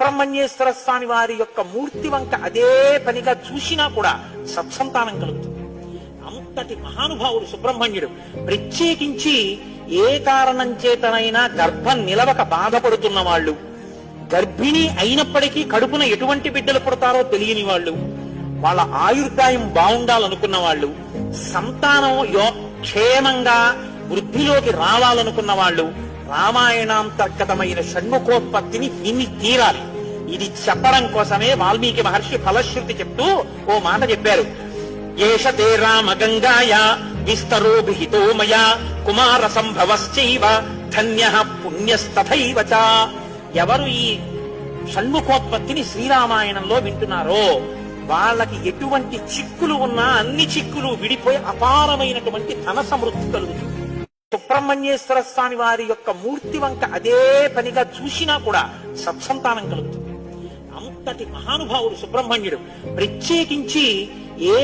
సుబ్రహ్మణ్యేశ్వర స్వామి వారి యొక్క మూర్తి వంక అదే పనిగా చూసినా కూడా సత్సంతానం కలుగుతుంది. అంతటి మహానుభావుడు సుబ్రహ్మణ్యుడు. ప్రత్యేకించి ఏ కారణం చేతనైనా గర్భం నిలవక బాధపడుతున్న వాళ్ళు, గర్భిణి అయినప్పటికీ కడుపున ఎటువంటి బిడ్డలు పుడతారో తెలియని వాళ్ళు, వాళ్ళ ఆయుర్దాయం బాగుండాలనుకున్న వాళ్ళు, సంతానం క్షేమంగా వృద్ధిలోకి రావాలనుకున్న వాళ్ళు రామాయణాంతర్గతమైన షణ్ముఖోత్పత్తిని విని తీరాలి. ఇది చెప్పడం కోసమే వాల్మీకి మహర్షి ఫలశ్రుతి చెప్తూ ఓ మాట చెప్పారు. ఏష తే రామ గంగాయ విస్తరో విహితో మయా కుమార సంభవశ్చైవ ధన్యః పుణ్యస్తథైవ చ. ఎవరు ఈ షణ్ముఖోత్పత్తిని శ్రీరామాయణంలో వింటున్నారో వాళ్ళకి ఎటువంటి చిక్కులు ఉన్నా అన్ని చిక్కులు విడిపోయి అపారమైనటువంటి ధన సమృద్ధి కలుగుతుంది. సుబ్రహ్మణ్యేశ్వర స్వామి వారి యొక్క మూర్తి వంక అదే పనిగా చూసినా కూడా సత్సంతానం కలుగుతుంది. అంతటి మహానుభావుడు సుబ్రహ్మణ్యుడు. ప్రత్యేకించి ఏ